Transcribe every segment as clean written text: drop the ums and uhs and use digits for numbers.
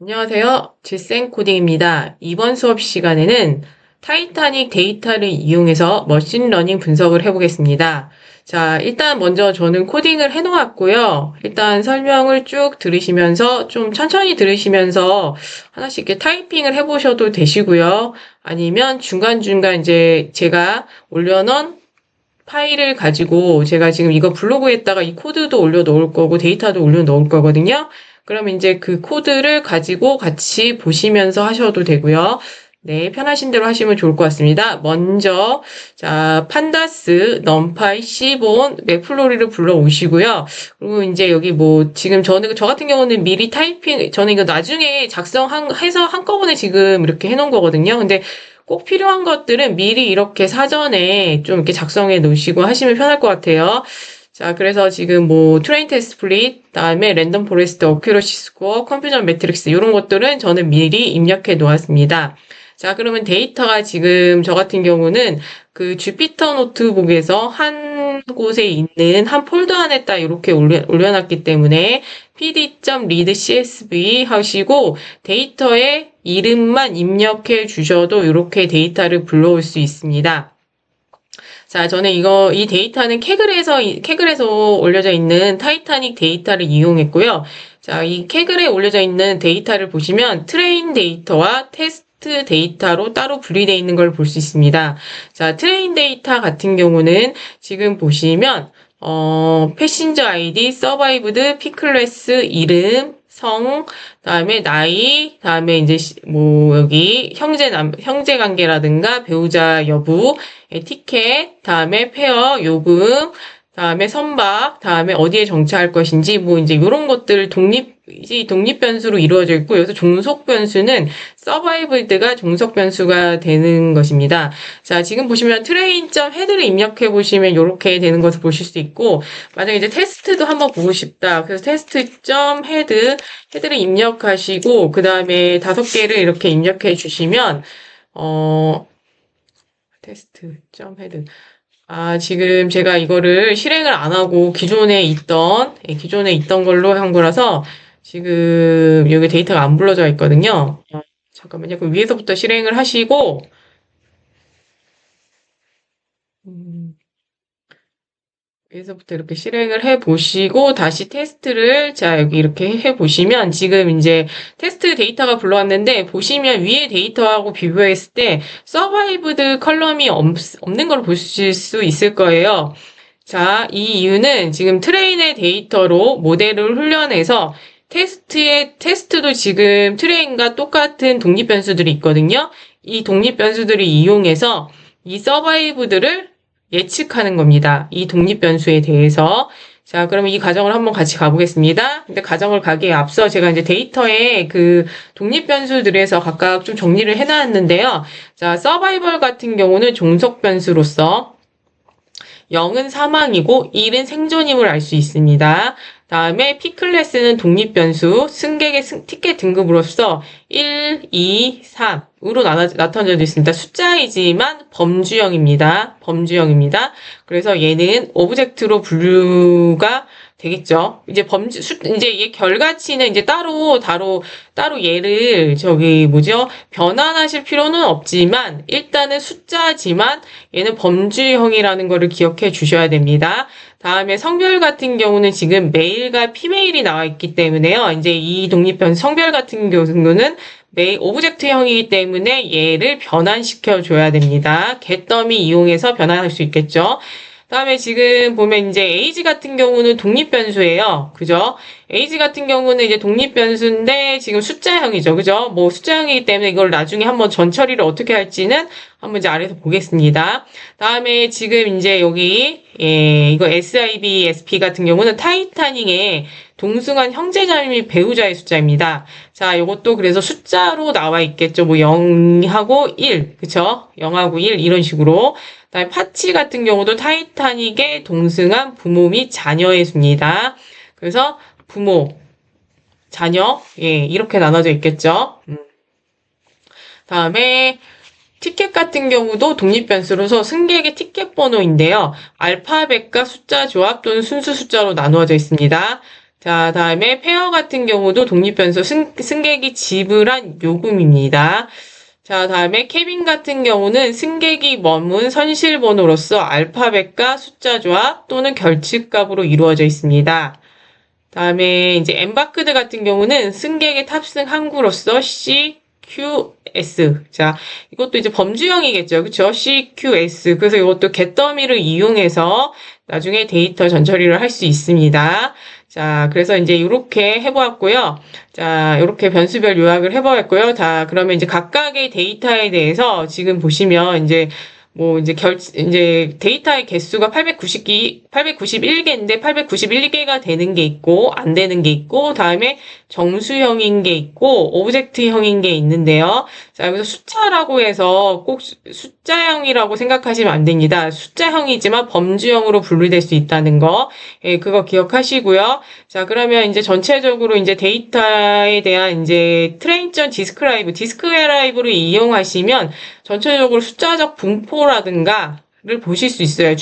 안녕하세요. 질생코딩입니다. 이번 수업 시간에는 타이타닉 데이터를 이용해서 머신러닝 분석을 해보겠습니다. 자, 일단 먼저 저는 코딩을 해놓았고요. 일단 설명을 쭉 들으시면서 좀 천천히 들으시면서 하나씩 이렇게 타이핑을 해보셔도 되시고요. 아니면 중간중간 이제 제가 올려놓은 파일을 가지고 제가 지금 이거 블로그에다가 이 코드도 올려놓을 거고 데이터도 올려놓을 거거든요. 그러면 이제 그 코드를 가지고 같이 보시면서 하셔도 되고요. 네, 편하신 대로 하시면 좋을 것 같습니다. 먼저 자, 판다스, 넘파이, 시본, 맥플로리를 불러오시고요. 그리고 이제 여기 뭐 지금 저 같은 경우는 미리 타이핑 저는 이거 나중에 작성해서 한꺼번에 지금 이렇게 해놓은 거거든요. 근데 꼭 필요한 것들은 미리 이렇게 사전에 좀 이렇게 작성해 놓으시고 하시면 편할 것 같아요. 자, 그래서 지금 뭐 트레인 테스트 플릿, 다음에 랜덤 포레스트, 어큐러시 스코어, 컴퓨전 매트릭스 이런 것들은 저는 미리 입력해 놓았습니다. 자, 그러면 데이터가 지금 저 같은 경우는 그 주피터 노트북에서 한 곳에 있는 한 폴더 안에 딱 이렇게 올려놨기 때문에 pd.read.csv 하시고 데이터의 이름만 입력해 주셔도 이렇게 데이터를 불러올 수 있습니다. 자, 저는 이 데이터는 캐글에서 올려져 있는 타이타닉 데이터를 이용했고요. 자, 이 캐글에 올려져 있는 데이터를 보시면 트레인 데이터와 테스트 데이터로 따로 분리되어 있는 걸 볼 수 있습니다. 자, 트레인 데이터 같은 경우는 지금 보시면, 패신저 아이디, 서바이브드, 피클래스, 이름, 성, 다음에 나이, 다음에 이제 뭐 여기 형제 관계라든가 배우자 여부, 티켓, 다음에 페어, 요금, 다음에 선박, 다음에 어디에 정차할 것인지 뭐 이제 이런 것들 독립 변수로 이루어져 있고 여기서 종속 변수는 서바이브드가 종속 변수가 되는 것입니다. 자, 지금 보시면 트레인.헤드를 입력해 보시면 이렇게 되는 것을 보실 수 있고 만약에 이제 테스트도 한번 보고 싶다. 그래서 헤드를 입력하시고 그 다음에 5개를 이렇게 입력해 주시면 테스트.헤드 지금 제가 이거를 실행을 안 하고 기존에 있던 걸로 한 거라서 지금 여기 데이터가 안 불러져 있거든요. 잠깐만요. 그럼 위에서부터 실행을 하시고, 위에서부터 이렇게 실행을 해 보시고, 다시 테스트를, 자, 여기 이렇게 해 보시면, 지금 이제 테스트 데이터가 불러왔는데, 보시면 위에 데이터하고 비교했을 때, 서바이브드 컬럼이 없는 걸 보실 수 있을 거예요. 자, 이 이유는 지금 트레인의 데이터로 모델을 훈련해서 테스트도 지금 트레인과 똑같은 독립 변수들이 있거든요. 이 독립 변수들을 이용해서 이 서바이브들을 예측하는 겁니다. 이 독립 변수에 대해서. 자, 그러면 이 과정을 한번 같이 가보겠습니다. 근데 과정을 가기에 앞서 제가 이제 데이터에 그 독립 변수들에서 각각 좀 정리를 해놨는데요. 자, 서바이벌 같은 경우는 종속 변수로서 0은 사망이고 1은 생존임을 알 수 있습니다. 다음에 P클래스는 독립변수, 승객의 티켓 등급으로서 1, 2, 3으로 나타내져 있습니다. 숫자이지만 범주형입니다. 그래서 얘는 오브젝트로 분류가 되겠죠. 이제 이제 얘 결과치는 이제 따로 얘를 변환하실 필요는 없지만, 일단은 숫자지만 얘는 범주형이라는 거를 기억해 주셔야 됩니다. 다음에 성별 같은 경우는 지금 메일과 피메일이 나와 있기 때문에요. 이제 이 독립변 성별 같은 경우는 오브젝트형이기 때문에 얘를 변환시켜 줘야 됩니다. getDummy 이용해서 변환할 수 있겠죠. 다음에 지금 보면 이제 age 같은 경우는 독립변수예요. 그죠? age 같은 경우는 이제 독립변수인데 지금 숫자형이죠. 그죠? 뭐 숫자형이기 때문에 이걸 나중에 한번 전 처리를 어떻게 할지는 한번 이제 아래에서 보겠습니다. 다음에 지금 이제 여기, 이거 SIB, SP 같은 경우는 타이타닉의 동승한 형제자매 및 배우자의 숫자입니다. 자, 요것도 그래서 숫자로 나와 있겠죠. 뭐 0하고 1, 그쵸? 0하고 1 이런 식으로. 그다음에 파치 같은 경우도 타이타닉의 동승한 부모 및 자녀의 수입니다. 그래서 부모, 자녀, 이렇게 나눠져 있겠죠. 다음에 티켓 같은 경우도 독립변수로서 승객의 티켓 번호인데요. 알파벳과 숫자 조합 또는 순수 숫자로 나누어져 있습니다. 자, 다음에 페어 같은 경우도 독립변수 승객이 지불한 요금입니다. 자, 다음에 케빈 같은 경우는 승객이 머문 선실번호로서 알파벳과 숫자 조합 또는 결집값으로 이루어져 있습니다. 다음에 이제 엠바크드 같은 경우는 승객의 탑승 항구로서 CQS. 자, 이것도 이제 범주형이겠죠. 그쵸? CQS. 그래서 이것도 겟더미를 이용해서 나중에 데이터 전처리를 할 수 있습니다. 자, 그래서 이제 이렇게 해보았고요. 자, 이렇게 변수별 요약을 해보았고요. 자, 그러면 이제 각각의 데이터에 대해서 지금 보시면 이제 뭐 이제 데이터의 개수가 891개인데 891개가 되는 게 있고 안 되는 게 있고 다음에 정수형인 게 있고 오브젝트형인 게 있는데요. 자, 여기서 숫자라고 해서 꼭 숫자형이라고 생각하시면 안 됩니다. 숫자형이지만 범주형으로 분류될 수 있다는 거. 예, 그거 기억하시고요. 자, 그러면 이제 전체적으로 이제 데이터에 대한 이제 디스크라이브를 이용하시면 전체적으로 숫자적 분포라든가를 보실 수 있어요.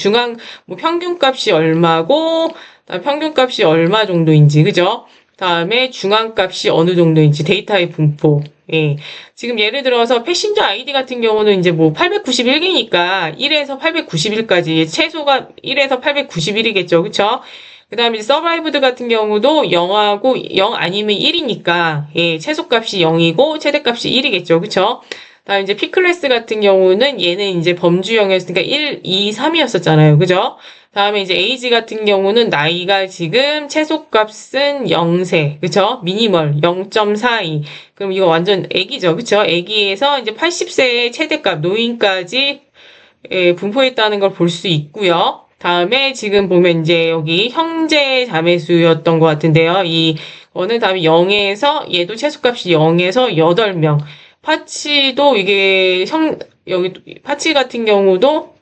뭐 평균값이 얼마고, 평균값이 얼마 정도인지, 그죠? 다음에 중앙값이 어느 정도인지, 데이터의 분포. 예. 지금 예를 들어서 패신저 아이디 같은 경우는 이제 뭐 891개니까 1에서 891까지, 최소가 1에서 891이겠죠. 그쵸? 그 다음에 서바이브드 같은 경우도 0하고 0 아니면 1이니까, 예, 최소값이 0이고 최대값이 1이겠죠. 그쵸? 다음 이제 P클래스 같은 경우는 얘는 이제 범주형이었으니까 1, 2, 3이었었잖아요. 그죠? 다음에 이제 에이지 같은 경우는 나이가 지금 최소값은 0세. 그쵸? 미니멀 0.42. 그럼 이거 완전 애기죠. 그쵸? 애기에서 이제 80세의 최대값 노인까지 분포했다는 걸 볼 수 있고요. 다음에 지금 보면 이제 여기 형제 자매수였던 것 같은데요. 이거는 다음에 0에서 얘도 최소값이 0에서 8명. 파치도 이게 여기 파치 같은 경우도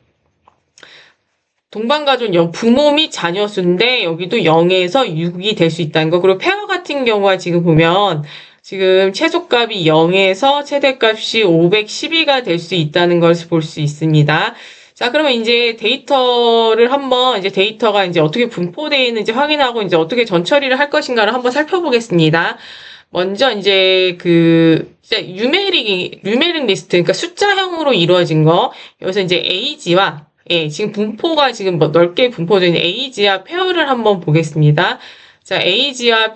동반가족 부모 및 자녀 수인데 여기도 0에서 6이 될 수 있다는 거. 그리고 페어 같은 경우가 지금 보면 지금 최소값이 0에서 최대값이 512가 될 수 있다는 것을 볼 수 있습니다. 자, 그러면 이제 데이터를 한번 이제 데이터가 이제 어떻게 분포되어 있는지 확인하고 이제 어떻게 전처리를 할 것인가를 한번 살펴보겠습니다. 먼저 이제 뉴메릭 리스트, 그러니까 숫자형으로 이루어진 거. 여기서 이제 에이지와, 예, 지금 분포가 지금 뭐 넓게 분포되어 있는 에이지와 페어를 한번 보겠습니다. 자, 에이지와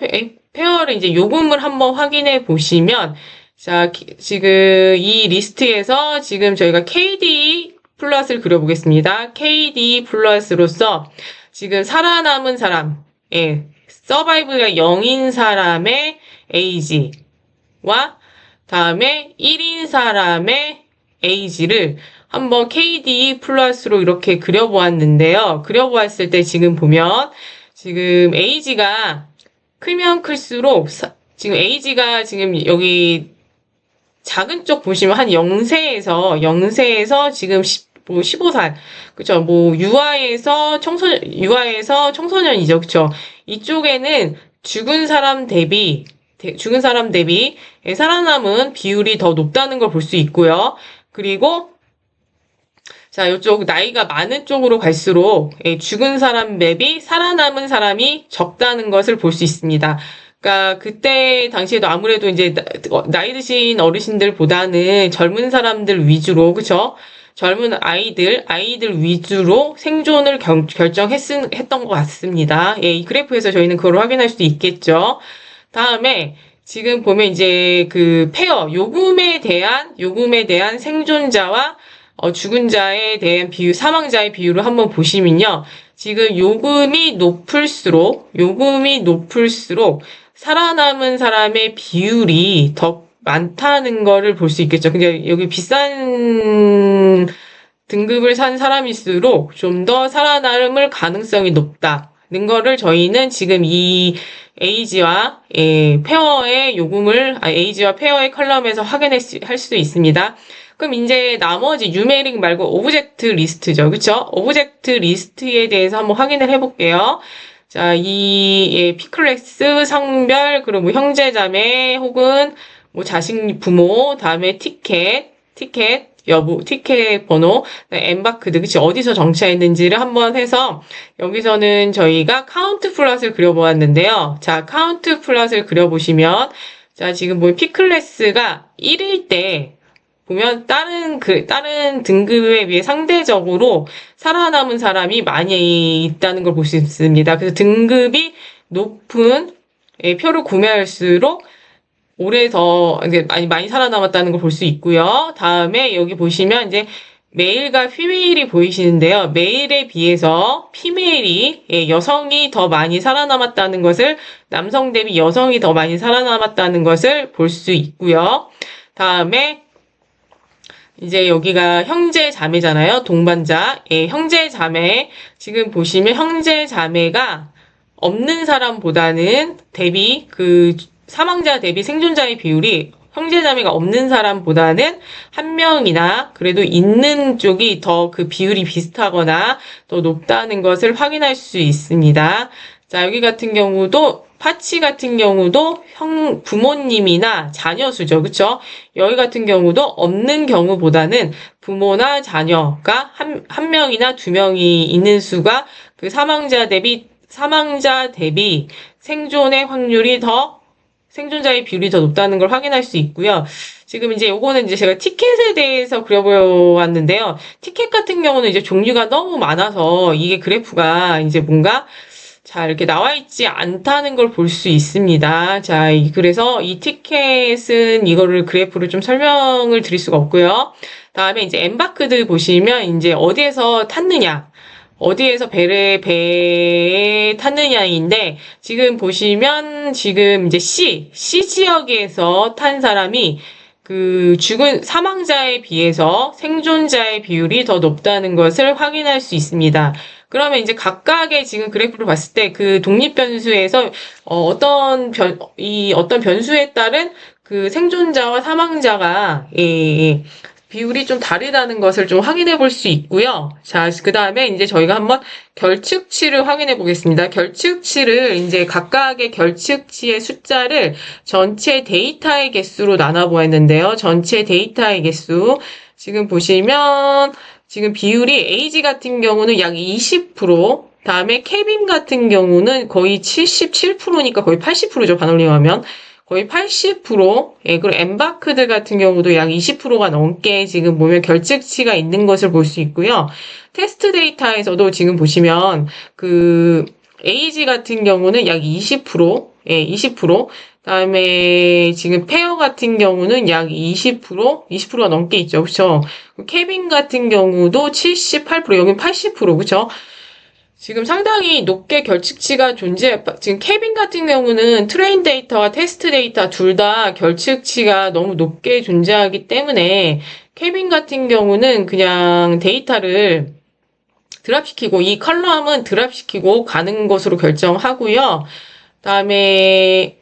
페어를 이제 요금을 한번 확인해 보시면, 자, 지금 이 리스트에서 지금 저희가 KD 플러스를 그려보겠습니다. KD 플러스로서 지금 살아남은 사람, 예, 서바이브가 0인 사람의 에이지와 다음에 1인 사람의 에이지를 한번 KD 플러스로 이렇게 그려보았는데요. 그려보았을 때 지금 보면 지금 에이지가 크면 클수록 지금 에이지가 지금 여기 작은 쪽 보시면 한 0세에서 지금 15살. 그쵸. 뭐, 유아에서 청소년이죠. 그쵸. 이쪽에는 죽은 사람 대비 살아남은 비율이 더 높다는 걸 볼 수 있고요. 그리고, 자, 이쪽 나이가 많은 쪽으로 갈수록 죽은 사람 대비 살아남은 사람이 적다는 것을 볼 수 있습니다. 그러니까 그때 당시에도 아무래도 이제 나이 드신 어르신들보다는 젊은 사람들 위주로, 그쵸? 젊은 아이들 위주로 생존을 결정했던 것 같습니다. 예, 이 그래프에서 저희는 그걸 확인할 수 있겠죠. 다음에 지금 보면 이제 그 페어, 요금에 대한 생존자와 죽은 자에 대한 비율, 사망자의 비율을 한번 보시면요. 지금 요금이 높을수록 살아남은 사람의 비율이 더 많다는 거를 볼 수 있겠죠. 근데 여기 비싼 등급을 산 사람일수록 좀 더 살아남을 가능성이 높다는 거를 저희는 지금 이 에이지와 페어의 에이지와 페어의 컬럼에서 확인할 수 있습니다. 그럼 이제 나머지 뉴메릭 말고 오브젝트 리스트죠. 그쵸? 오브젝트 리스트에 대해서 한번 확인을 해볼게요. 자, P클래스, 성별, 그리고 뭐 형제, 자매, 혹은 뭐 자식, 부모, 다음에 티켓, 여부, 티켓 번호, 엠바크드, 그치, 어디서 정차했는지를 한번 해서, 여기서는 저희가 카운트 플롯을 그려보았는데요. 자, 카운트 플롯을 그려보시면, 자, 지금 보면 P클래스가 1일 때, 보면 다른 등급에 비해 상대적으로 살아남은 사람이 많이 있다는 걸 볼 수 있습니다. 그래서 등급이 높은 표를 구매할수록 올해 더 이제 많이 살아남았다는 걸 볼 수 있고요. 다음에 여기 보시면 이제 메일과 피메일이 보이시는데요. 메일에 비해서 피메일이 여성이 더 많이 살아남았다는 것을 남성 대비 여성이 더 많이 살아남았다는 것을 볼 수 있고요. 다음에 이제 여기가 형제 자매잖아요. 동반자. 형제 자매. 지금 보시면 형제 자매가 없는 사람보다는 사망자 대비 생존자의 비율이 형제자매가 없는 사람보다는 한 명이나 그래도 있는 쪽이 더 그 비율이 비슷하거나 더 높다는 것을 확인할 수 있습니다. 자, 여기 같은 경우도 파치 같은 경우도 부모님이나 자녀 수죠. 그쵸? 여기 같은 경우도 없는 경우보다는 부모나 자녀가 한 명이나 두 명이 있는 수가 그 사망자 대비 생존의 확률이 생존자의 비율이 더 높다는 걸 확인할 수 있고요. 지금 이제 요거는 이제 제가 티켓에 대해서 그려보았는데요. 티켓 같은 경우는 이제 종류가 너무 많아서 이게 그래프가 이제 뭔가 잘 이렇게 나와 있지 않다는 걸 볼 수 있습니다. 자, 그래서 이 티켓은 이거를 그래프를 좀 설명을 드릴 수가 없고요. 다음에 이제 엠바크드 보시면 이제 어디에서 탔느냐. 어디에서 배에 탔느냐인데, 지금 보시면, 지금 이제 C 지역에서 탄 사람이 죽은 사망자에 비해서 생존자의 비율이 더 높다는 것을 확인할 수 있습니다. 그러면 이제 각각의 지금 그래프를 봤을 때 그 독립변수에서, 어떤 변수에 따른 그 생존자와 사망자가, 비율이 좀 다르다는 것을 좀 확인해 볼 수 있고요. 자, 그 다음에 이제 저희가 한번 결측치를 확인해 보겠습니다. 결측치를 이제 각각의 결측치의 숫자를 전체 데이터의 개수로 나눠 보았는데요. 전체 데이터의 개수. 지금 보시면 지금 비율이 AG 같은 경우는 약 20%, 다음에 케빈 같은 경우는 거의 77%니까 거의 80%죠, 반올림하면. 거의 80%, 그리고 엠바크드 같은 경우도 약 20%가 넘게 지금 보면 결측치가 있는 것을 볼 수 있고요. 테스트 데이터에서도 지금 보시면 AG 같은 경우는 약 20%, 20%, 그다음에 지금 페어 같은 경우는 약 20%가 넘게 있죠. 그렇죠? 케빈 같은 경우도 78%, 여긴 80%, 그렇죠? 지금 상당히 높게 결측치가 지금 케빈 같은 경우는 트레인 데이터와 테스트 데이터 둘 다 결측치가 너무 높게 존재하기 때문에 케빈 같은 경우는 그냥 데이터를 드랍시키고 이 컬럼은 드랍시키고 가는 것으로 결정하고요. 그다음에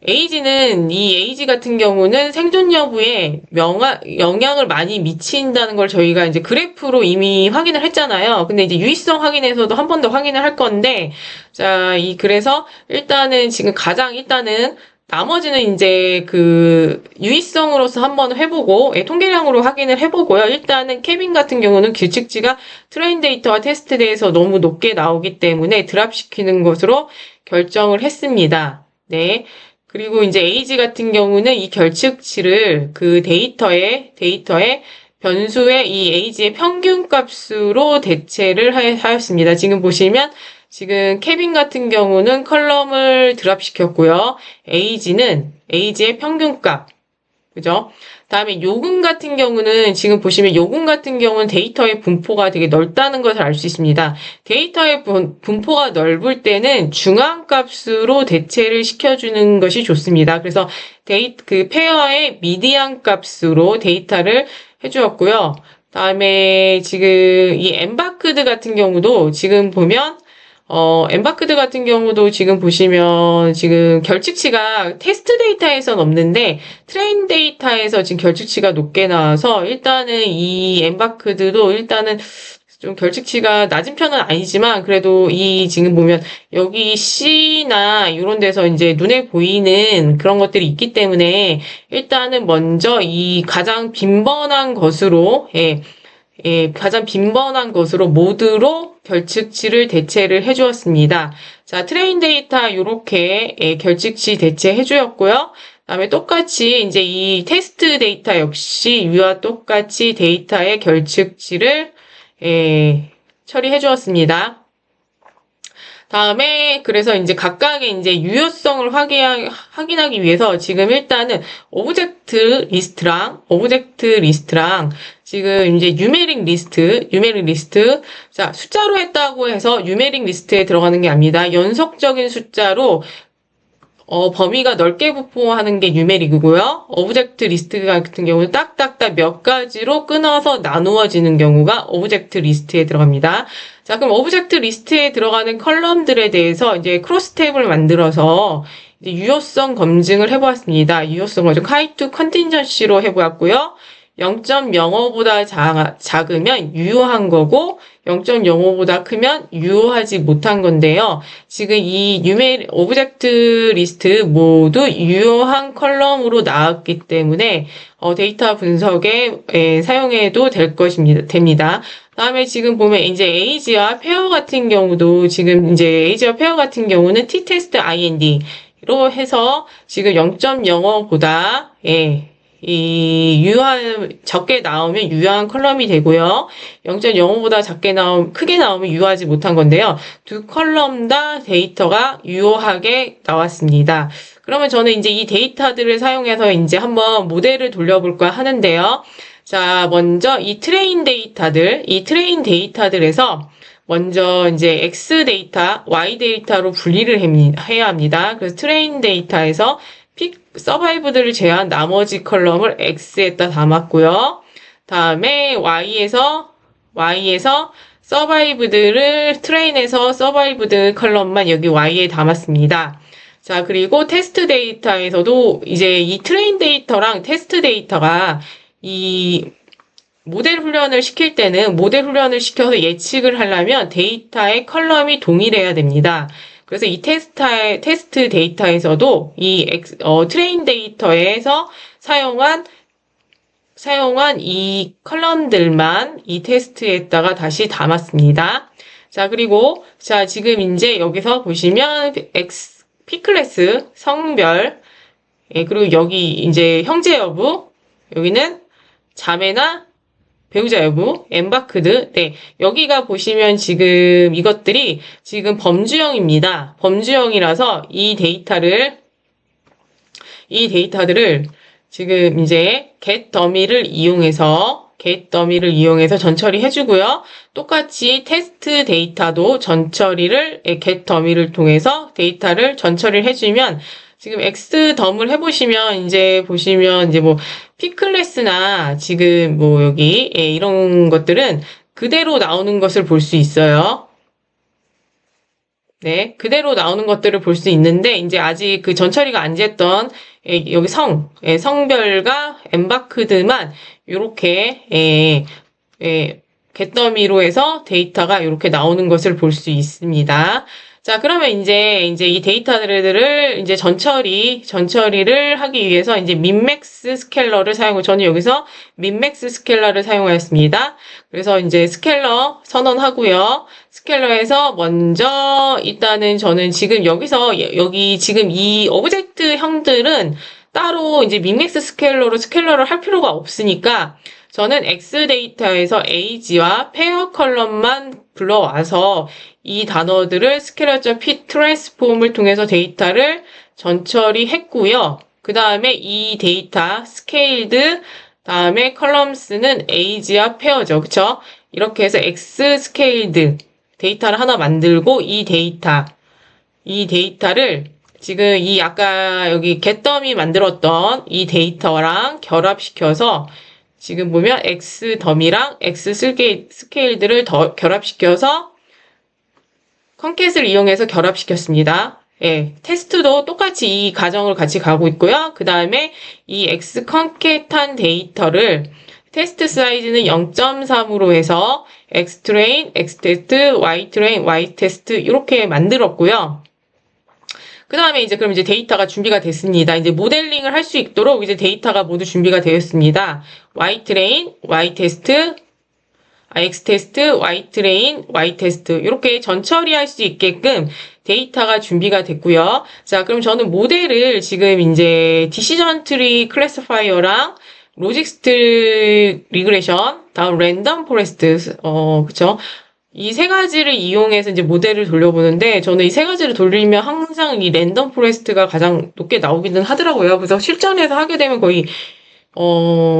이 AG 같은 경우는 생존 여부에 영향을 많이 미친다는 걸 저희가 이제 그래프로 이미 확인을 했잖아요. 근데 이제 유의성 확인에서도 한 번 더 확인을 할 건데, 자, 그래서 일단은 나머지는 이제 유의성으로서 한번 해보고, 통계량으로 확인을 해보고요. 일단은 케빈 같은 경우는 규칙치가 트레인 데이터와 테스트 데이터에서 너무 높게 나오기 때문에 드랍시키는 것으로 결정을 했습니다. 네. 그리고 이제 AG 같은 경우는 이 결측치를 데이터의 변수의 이 AG의 평균값으로 대체를 하였습니다. 지금 보시면 지금 케빈 같은 경우는 컬럼을 드랍시켰고요. AG의 평균값. 그죠? 다음에 요금 같은 경우는 지금 보시면 요금 같은 경우는 데이터의 분포가 되게 넓다는 것을 알 수 있습니다. 데이터의 분포가 넓을 때는 중앙값으로 대체를 시켜주는 것이 좋습니다. 그래서 페어의 미디안 값으로 데이터를 해주었고요. 다음에 지금 이 엠바크드 같은 경우도 지금 보면 엠바크드 같은 경우도 지금 보시면 지금 결측치가 테스트 데이터에선 없는데 트레인 데이터에서 지금 결측치가 높게 나와서 일단은 이 엠바크드도 일단은 좀 결측치가 낮은 편은 아니지만 그래도 이 지금 보면 여기 C나 이런 데서 이제 눈에 보이는 그런 것들이 있기 때문에 일단은 먼저 이 가장 빈번한 것으로 가장 빈번한 것으로 모드로 결측치를 대체를 해주었습니다. 자, 트레인 데이터 요렇게 결측치 대체해 주었고요. 그다음에 똑같이 이제 이 테스트 데이터 역시 위와 똑같이 데이터의 결측치를 처리해 주었습니다. 다음에 그래서 이제 각각의 이제 유효성을 확인하기 위해서 지금 일단은 오브젝트 리스트랑 지금 이제 뉴메릭 리스트 자 숫자로 했다고 해서 뉴메릭 리스트에 들어가는 게 아닙니다. 연속적인 숫자로 범위가 넓게 분포하는 게 뉴메릭이고요. 오브젝트 리스트 같은 경우는 딱딱딱 몇 가지로 끊어서 나누어지는 경우가 오브젝트 리스트에 들어갑니다. 자, 그럼 오브젝트 리스트에 들어가는 컬럼들에 대해서 이제 크로스 탭을 만들어서 이제 유효성 검증을 해보았습니다. 유효성 검증 카이투 컨틴전시로 해보았고요. 0.05보다 작으면 유효한 거고 0.05보다 크면 유효하지 못한 건데요. 지금 이 오브젝트 리스트 모두 유효한 컬럼으로 나왔기 때문에 데이터 분석에 사용해도 됩니다. 다음에 지금 보면 이제 에이지와 페어 같은 경우도 지금 이제 에이지와 페어 같은 경우는 test ind로 해서 지금 0.05보다 적게 나오면 유효한 컬럼이 되고요. 0.05보다 크게 나오면 유효하지 못한 건데요. 두 컬럼 다 데이터가 유효하게 나왔습니다. 그러면 저는 이제 이 데이터들을 사용해서 이제 한번 모델을 돌려볼까 하는데요. 자, 먼저 이 트레인 데이터들에서 먼저 이제 X 데이터, Y 데이터로 분리를 해야 합니다. 그래서 트레인 데이터에서 서바이브들을 제외한 나머지 컬럼을 X에다 담았고요. 다음에 Y에서 트레인에서 서바이브드 컬럼만 여기 Y에 담았습니다. 자, 그리고 테스트 데이터에서도 이제 이 트레인 데이터랑 테스트 데이터가 이 모델 훈련을 시킬 때는 모델 훈련을 시켜서 예측을 하려면 데이터의 컬럼이 동일해야 됩니다. 그래서 이 테스트 데이터에서도 이 트레인 데이터에서 사용한 이 컬럼들만 이 테스트에다가 다시 담았습니다. 자, 그리고 자, 지금 이제 여기서 보시면 P클래스 성별 그리고 여기 이제 형제 여부, 여기는 자매나 배우자 여부, 엠바크드. 네. 여기가 보시면 지금 이것들이 지금 범주형입니다. 범주형이라서 이 데이터들을 지금 이제 get 더미를 이용해서 전처리 해주고요. 똑같이 테스트 데이터도 get 더미를 통해서 데이터를 전처리를 해주면 지금 X덤을 해보시면, 뭐, P클래스나 지금 뭐, 여기, 이런 것들은 그대로 나오는 것을 볼 수 있어요. 네, 그대로 나오는 것들을 볼 수 있는데, 이제 아직 그 전처리가 안 됐던, 여기 성별과 엠바크드만, 요렇게, 겟더미로 해서 데이터가 이렇게 나오는 것을 볼 수 있습니다. 자, 그러면 이제 이 데이터들을 이제 전처리를 하기 위해서 이제 민맥스 스케일러를 저는 여기서 민맥스 스케일러를 사용하였습니다. 그래서 이제 스케일러 선언하고요. 스케일러에서 먼저 일단은 저는 지금 여기 지금 이 오브젝트 형들은 따로 이제 민맥스 스케일러를 할 필요가 없으니까 저는 X 데이터에서 age와 페어 컬럼만 불러와서 이 단어들을 scalar.p 트랜스폼을 통해서 데이터를 전처리했고요. 그 다음에 이 데이터 scaled 다음에 컬럼스는 age와 페어죠. 그쵸? 이렇게 해서 X scaled 데이터를 하나 만들고 이 데이터를 지금 이 아까 여기 get더미 만들었던 이 데이터랑 결합시켜서 지금 보면 X 더미랑 X 스케일들을 결합시켜서 컨캣을 이용해서 결합시켰습니다. 예, 테스트도 똑같이 이 과정을 같이 가고 있고요. 그 다음에 이 X 컨캣한 데이터를 테스트 사이즈는 0.3으로 해서 X트레인, X테스트, Y트레인, Y테스트 이렇게 만들었고요. 그 다음에 이제 그럼 이제 데이터가 준비가 됐습니다. 이제 모델링을 할 수 있도록 이제 데이터가 모두 준비가 되었습니다. Y트레인, Y테스트, X테스트, Y트레인, Y테스트 이렇게 전처리할 수 있게끔 데이터가 준비가 됐고요. 자, 그럼 저는 모델을 지금 이제 디시전 트리 클래시파이어랑 로직스틱 리그레션, 다음 랜덤 포레스트, 그쵸? 이 세 가지를 이용해서 이제 모델을 돌려보는데, 저는 이 세 가지를 돌리면 항상 이 랜덤 포레스트가 가장 높게 나오기는 하더라고요. 그래서 실전에서 하게 되면 거의,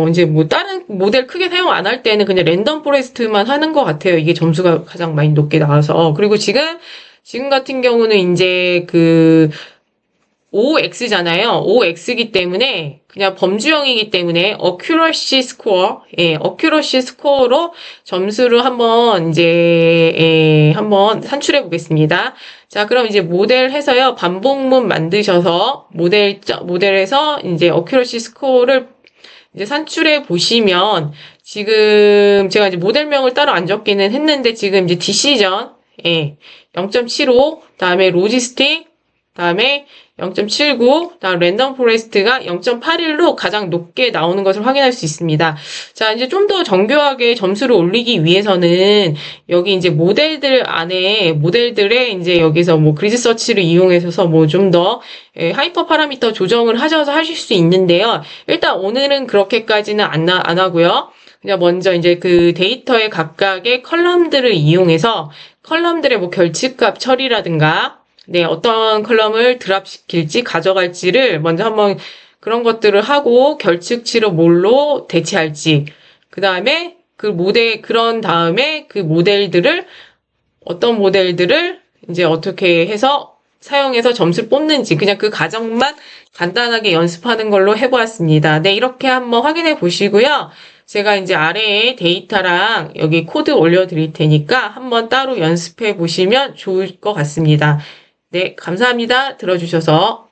이제 뭐 다른 모델 크게 사용 안 할 때는 그냥 랜덤 포레스트만 하는 것 같아요. 이게 점수가 가장 많이 높게 나와서. 그리고 지금 같은 경우는 이제 OX잖아요. OX이기 때문에 그냥 범주형이기 때문에 accuracy score, accuracy score로 점수를 한번 이제 한번 산출해 보겠습니다. 자, 그럼 이제 모델 해서요. 반복문 만드셔서 모델에서 이제 accuracy score를 이제 산출해 보시면 지금 제가 이제 모델명을 따로 안 적기는 했는데 지금 이제 디시전 0.75, 다음에 로지스틱, 다음에 0.79, 다음 랜덤 포레스트가 0.81로 가장 높게 나오는 것을 확인할 수 있습니다. 자, 이제 좀 더 정교하게 점수를 올리기 위해서는 여기 이제 모델들 안에 모델들의 이제 여기서 뭐 그리드 서치를 이용해서 뭐 좀 더 하이퍼 파라미터 조정을 하셔서 하실 수 있는데요. 일단 오늘은 그렇게까지는 안 하고요. 그냥 먼저 이제 그 데이터의 각각의 컬럼들을 이용해서 컬럼들의 뭐 결집값 처리라든가 네, 어떤 컬럼을 드랍시킬지 가져갈지를 먼저 한번 그런 것들을 하고 결측치로 뭘로 대체할지 그 다음에 그런 다음에 그 모델들을 어떤 모델들을 이제 어떻게 해서 사용해서 점수를 뽑는지 그냥 그 과정만 간단하게 연습하는 걸로 해보았습니다. 네, 이렇게 한번 확인해 보시고요. 제가 이제 아래에 데이터랑 여기 코드 올려드릴 테니까 한번 따로 연습해 보시면 좋을 것 같습니다. 네, 감사합니다. 들어주셔서.